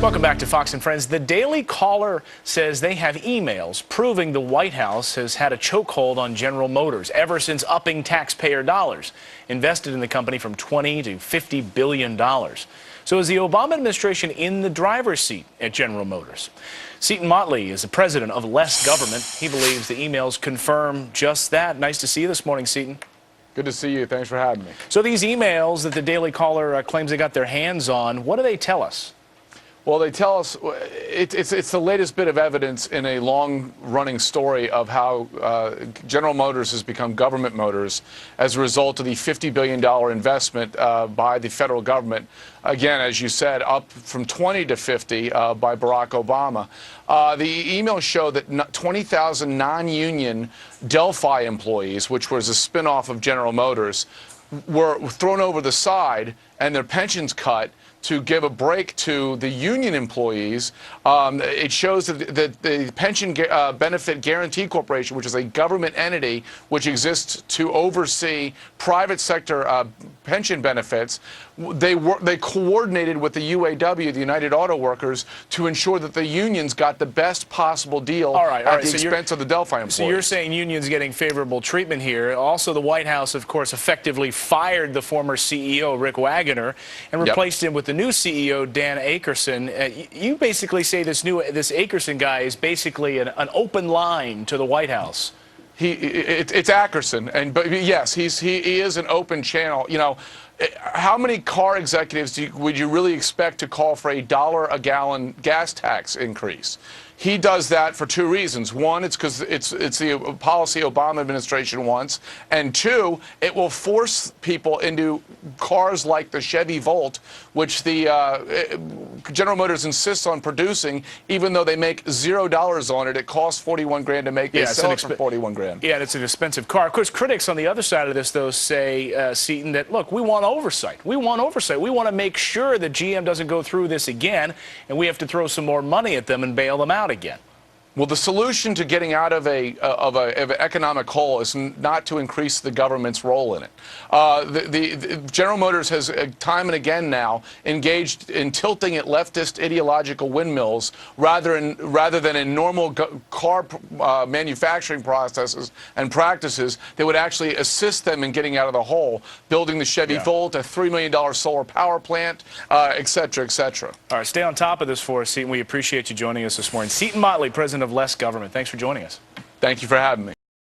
Welcome back to Fox and Friends. The Daily Caller says they have emails proving the White House has had a chokehold on General Motors ever since upping taxpayer dollars invested in the company from $20 to $50 billion. So is the Obama administration in the driver's seat at General Motors? Seton Motley is the president of Less Government. He believes the emails confirm just that. Nice to see you this morning, Seton. Good to see you. Thanks for having me. So these emails that the Daily Caller claims they got their hands on, what do they tell us? Well, they tell us it's the latest bit of evidence in a long-running story of how General Motors has become Government Motors as a result of the $50 billion investment by the federal government. Again, as you said, up from 20 to 50 by Barack Obama. The emails show that 20,000 non-union Delphi employees, which was a spinoff of General Motors, were thrown over the side and their pensions cut to give a break to the union employees. It shows that the Pension Benefit Guaranty Corporation, which is a government entity which exists to oversee private sector pension benefits, they coordinated with the UAW, the United Auto Workers, to ensure that the unions got the best possible deal at the expense of the Delphi employees. So you're saying unions getting favorable treatment here. Also, the White House, of course, effectively fired the former CEO, Rick Wagoner, and replaced him with the new CEO, Dan Akerson. You basically say this Akerson guy is basically an open line to the White House. It's Akerson, but yes, he is an open channel. You know, how many car executives would you really expect to call for $1 a gallon gas tax increase? He does that for two reasons. One, it's because it's the policy Obama administration wants, and two, it will force people into cars like the Chevy Volt, which the General Motors insists on producing, even though they make $0 on it. It costs 41 grand to make. They sell it for 41 grand. Yeah, and it's an expensive car. Of course, critics on the other side of this, though, say, Seton, that look, we want oversight. We want oversight. We want to make sure that GM doesn't go through this again, and we have to throw some more money at them and bail them out again. Well, the solution to getting out of an economic hole is not to increase the government's role in it. The General Motors has time and again now engaged in tilting at leftist ideological windmills rather than in normal car manufacturing processes and practices that would actually assist them in getting out of the hole, building the Chevy Volt, a $3 million solar power plant, et cetera, et cetera. All right, stay on top of this for us, Seton. We appreciate you joining us this morning. Seton Motley, president of Less Government. Thanks for joining us. Thank you for having me.